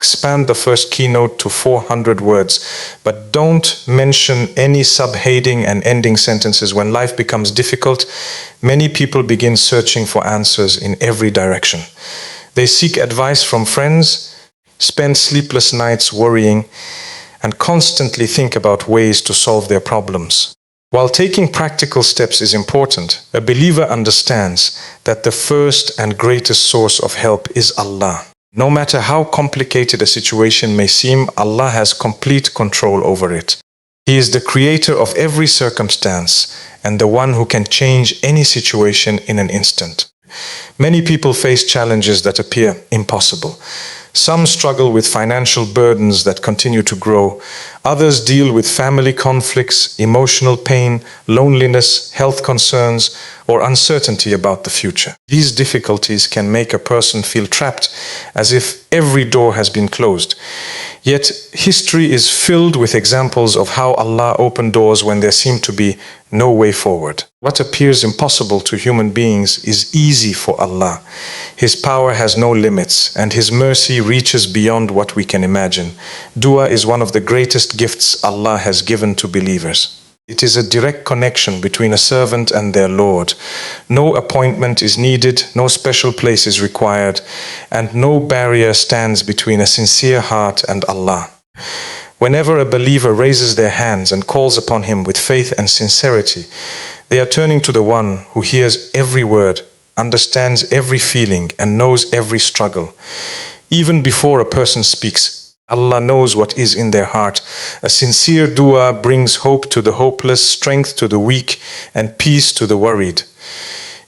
Expand the first keynote to 400 words, but don't mention any subheading and ending sentences. When life becomes difficult, many people begin searching for answers in every direction. They seek advice from friends, spend sleepless nights worrying, and constantly think about ways to solve their problems. While taking practical steps is important, a believer understands that the first and greatest source of help is Allah. No matter how complicated a situation may seem, Allah has complete control over it. He is the creator of every circumstance and the one who can change any situation in an instant. Many people face challenges that appear impossible. Some struggle with financial burdens that continue to grow. Others deal with family conflicts, emotional pain, loneliness, health concerns, or uncertainty about the future. These difficulties can make a person feel trapped, as if every door has been closed. Yet, history is filled with examples of how Allah opened doors when there seemed to be no way forward. What appears impossible to human beings is easy for Allah. His power has no limits, and His mercy reaches beyond what we can imagine. Dua is one of the greatest gifts Allah has given to believers. It is a direct connection between a servant and their Lord. No appointment is needed, no special place is required, and no barrier stands between a sincere heart and Allah. Whenever a believer raises their hands and calls upon Him with faith and sincerity, they are turning to the One who hears every word, understands every feeling, and knows every struggle. Even before a person speaks, Allah knows what is in their heart. A sincere dua brings hope to the hopeless, strength to the weak, and peace to the worried.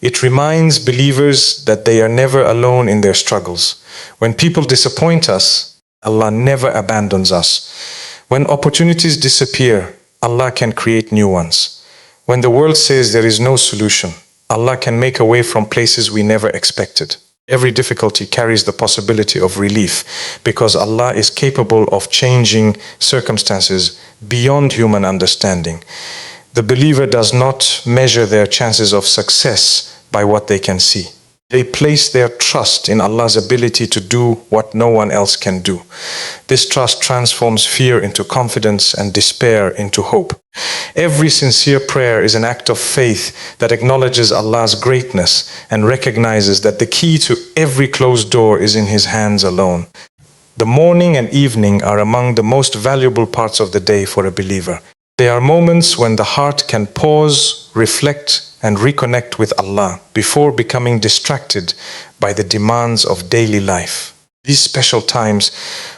It reminds believers that they are never alone in their struggles. When people disappoint us, Allah never abandons us. When opportunities disappear, Allah can create new ones. When the world says there is no solution, Allah can make a way from places we never expected. Every difficulty carries the possibility of relief because Allah is capable of changing circumstances beyond human understanding. The believer does not measure their chances of success by what they can see. They place their trust in Allah's ability to do what no one else can do. This trust transforms fear into confidence and despair into hope. Every sincere prayer is an act of faith that acknowledges Allah's greatness and recognizes that the key to every closed door is in His hands alone. The morning and evening are among the most valuable parts of the day for a believer. They are moments when the heart can pause, reflect, and reconnect with Allah before becoming distracted by the demands of daily life. These special times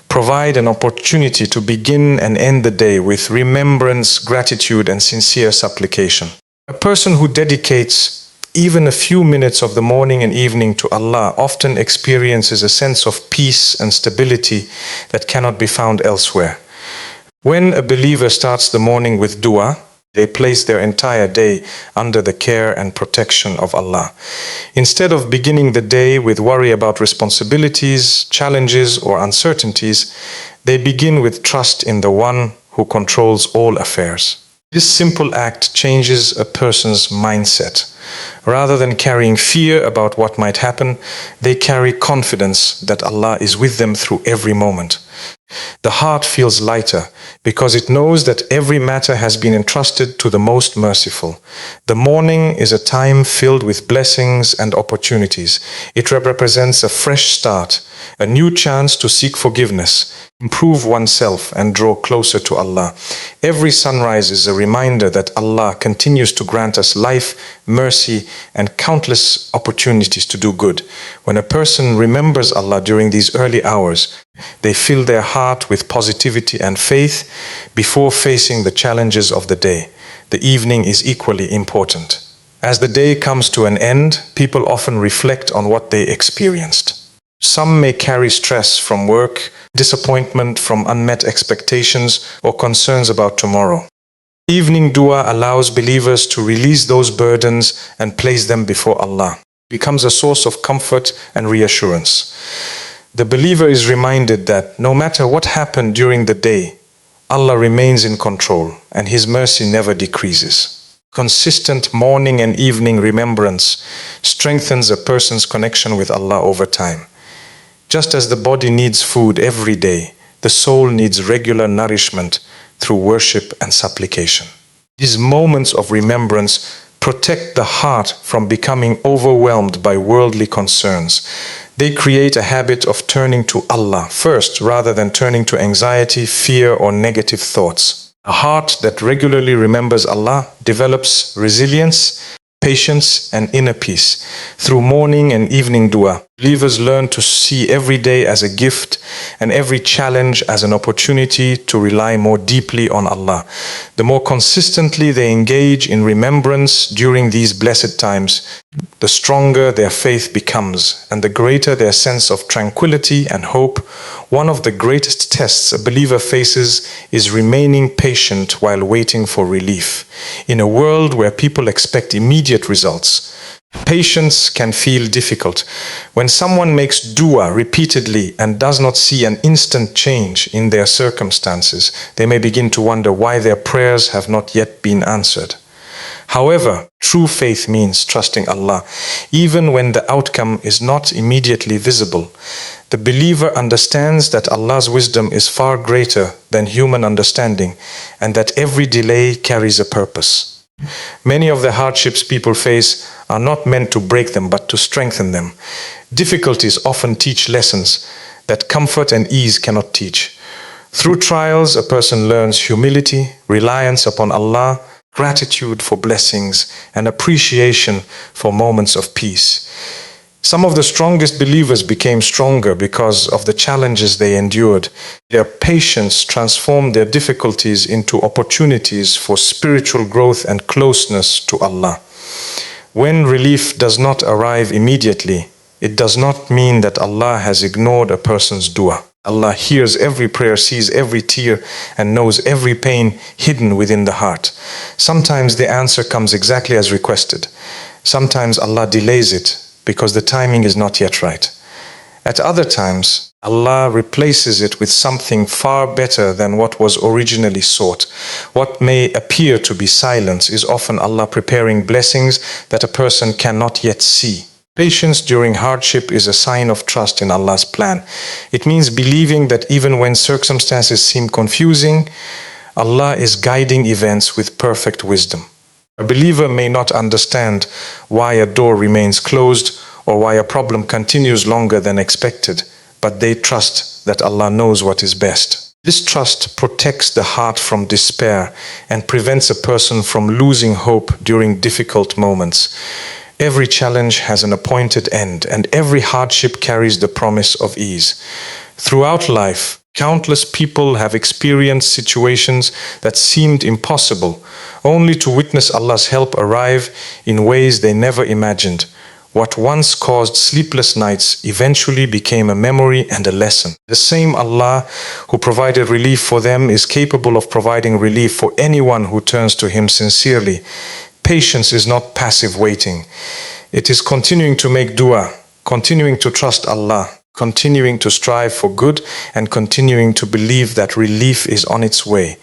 provide an opportunity to begin and end the day with remembrance, gratitude, and sincere supplication. A person who dedicates even a few minutes of the morning and evening to Allah often experiences a sense of peace and stability that cannot be found elsewhere. When a believer starts the morning with dua, they place their entire day under the care and protection of Allah. Instead of beginning the day with worry about responsibilities, challenges, or uncertainties, they begin with trust in the One who controls all affairs. This simple act changes a person's mindset. Rather than carrying fear about what might happen, they carry confidence that Allah is with them through every moment. The heart feels lighter because it knows that every matter has been entrusted to the Most Merciful. The morning is a time filled with blessings and opportunities. It represents a fresh start, a new chance to seek forgiveness, improve oneself, and draw closer to Allah. Every sunrise is a reminder that Allah continues to grant us life, mercy, and countless opportunities to do good. When a person remembers Allah during these early hours, they fill their heart with positivity and faith before facing the challenges of the day. The evening is equally important. As the day comes to an end, people often reflect on what they experienced. Some may carry stress from work, disappointment from unmet expectations, or concerns about tomorrow. Evening dua allows believers to release those burdens and place them before Allah. It becomes a source of comfort and reassurance. The believer is reminded that no matter what happened during the day, Allah remains in control and His mercy never decreases. Consistent morning and evening remembrance strengthens a person's connection with Allah over time. Just as the body needs food every day, the soul needs regular nourishment through worship and supplication. These moments of remembrance protect the heart from becoming overwhelmed by worldly concerns. They create a habit of turning to Allah first rather than turning to anxiety, fear, or negative thoughts. A heart that regularly remembers Allah develops resilience, patience, and inner peace. Through morning and evening dua, believers learn to see every day as a gift and every challenge as an opportunity to rely more deeply on Allah. The more consistently they engage in remembrance during these blessed times, the stronger their faith becomes and the greater their sense of tranquility and hope. One of the greatest tests a believer faces is remaining patient while waiting for relief. In a world where people expect immediate results, patience can feel difficult. When someone makes dua repeatedly and does not see an instant change in their circumstances, they may begin to wonder why their prayers have not yet been answered. However, true faith means trusting Allah, even when the outcome is not immediately visible. The believer understands that Allah's wisdom is far greater than human understanding and that every delay carries a purpose. Many of the hardships people face are not meant to break them, but to strengthen them. Difficulties often teach lessons that comfort and ease cannot teach. Through trials, a person learns humility, reliance upon Allah, gratitude for blessings, and appreciation for moments of peace. Some of the strongest believers became stronger because of the challenges they endured. Their patience transformed their difficulties into opportunities for spiritual growth and closeness to Allah. When relief does not arrive immediately, it does not mean that Allah has ignored a person's dua. Allah hears every prayer, sees every tear, and knows every pain hidden within the heart. Sometimes the answer comes exactly as requested. Sometimes Allah delays it because the timing is not yet right. At other times, Allah replaces it with something far better than what was originally sought. What may appear to be silence is often Allah preparing blessings that a person cannot yet see. Patience during hardship is a sign of trust in Allah's plan. It means believing that even when circumstances seem confusing, Allah is guiding events with perfect wisdom. A believer may not understand why a door remains closed or why a problem continues longer than expected, but they trust that Allah knows what is best. This trust protects the heart from despair and prevents a person from losing hope during difficult moments. Every challenge has an appointed end, and every hardship carries the promise of ease. Throughout life, countless people have experienced situations that seemed impossible, only to witness Allah's help arrive in ways they never imagined. What once caused sleepless nights eventually became a memory and a lesson. The same Allah who provided relief for them is capable of providing relief for anyone who turns to Him sincerely. Patience is not passive waiting. It is continuing to make dua, continuing to trust Allah, continuing to strive for good, and continuing to believe that relief is on its way.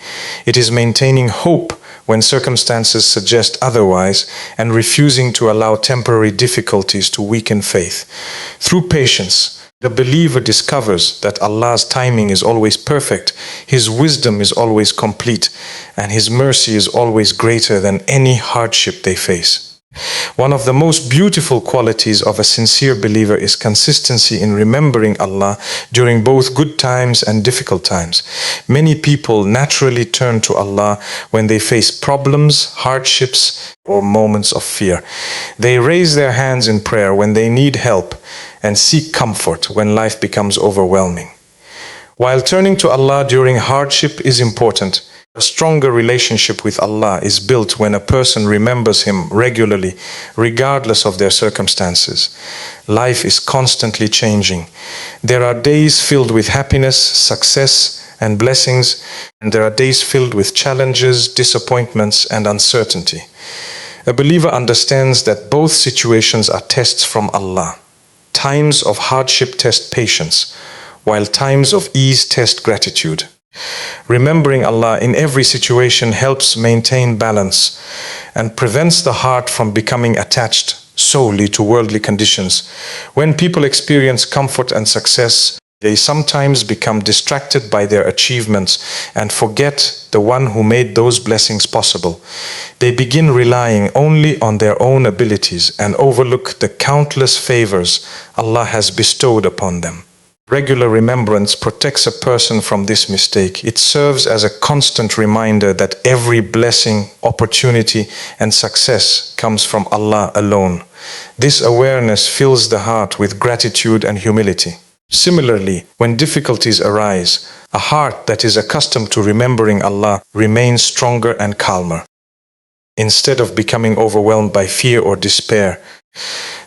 It is maintaining hope when circumstances suggest otherwise and refusing to allow temporary difficulties to weaken faith. Through patience, the believer discovers that Allah's timing is always perfect, His wisdom is always complete, and His mercy is always greater than any hardship they face. One of the most beautiful qualities of a sincere believer is consistency in remembering Allah during both good times and difficult times. Many people naturally turn to Allah when they face problems, hardships, or moments of fear. They raise their hands in prayer when they need help and seek comfort when life becomes overwhelming. While turning to Allah during hardship is important, a stronger relationship with Allah is built when a person remembers Him regularly, regardless of their circumstances. Life is constantly changing. There are days filled with happiness, success, and blessings, and there are days filled with challenges, disappointments, and uncertainty. A believer understands that both situations are tests from Allah. Times of hardship test patience, while times of ease test gratitude. Remembering Allah in every situation helps maintain balance and prevents the heart from becoming attached solely to worldly conditions. When people experience comfort and success, they sometimes become distracted by their achievements and forget the one who made those blessings possible. They begin relying only on their own abilities and overlook the countless favors Allah has bestowed upon them. Regular remembrance protects a person from this mistake. It serves as a constant reminder that every blessing, opportunity, and success comes from Allah alone. This awareness fills the heart with gratitude and humility. Similarly, when difficulties arise, a heart that is accustomed to remembering Allah remains stronger and calmer. Instead of becoming overwhelmed by fear or despair,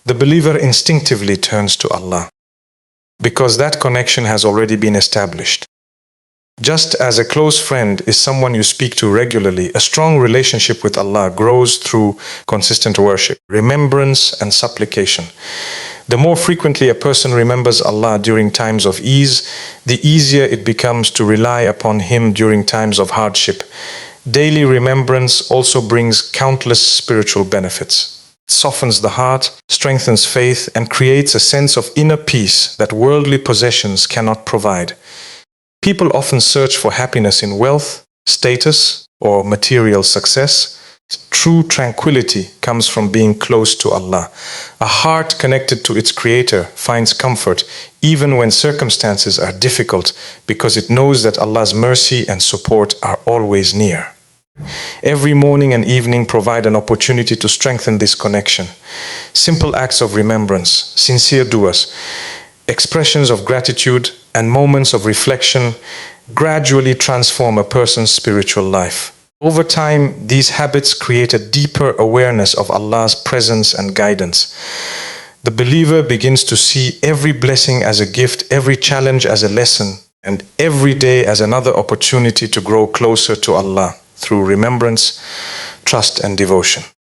the believer instinctively turns to Allah, because that connection has already been established. Just as a close friend is someone you speak to regularly, a strong relationship with Allah grows through consistent worship, remembrance, and supplication. The more frequently a person remembers Allah during times of ease, the easier it becomes to rely upon Him during times of hardship. Daily remembrance also brings countless spiritual benefits. It softens the heart, strengthens faith, and creates a sense of inner peace that worldly possessions cannot provide. People often search for happiness in wealth, status, or material success. True tranquility comes from being close to Allah. A heart connected to its Creator finds comfort even when circumstances are difficult, because it knows that Allah's mercy and support are always near. Every morning and evening provide an opportunity to strengthen this connection. Simple acts of remembrance, sincere du'as, expressions of gratitude, and moments of reflection gradually transform a person's spiritual life. Over time, these habits create a deeper awareness of Allah's presence and guidance. The believer begins to see every blessing as a gift, every challenge as a lesson, and every day as another opportunity to grow closer to Allah through remembrance, trust, and devotion.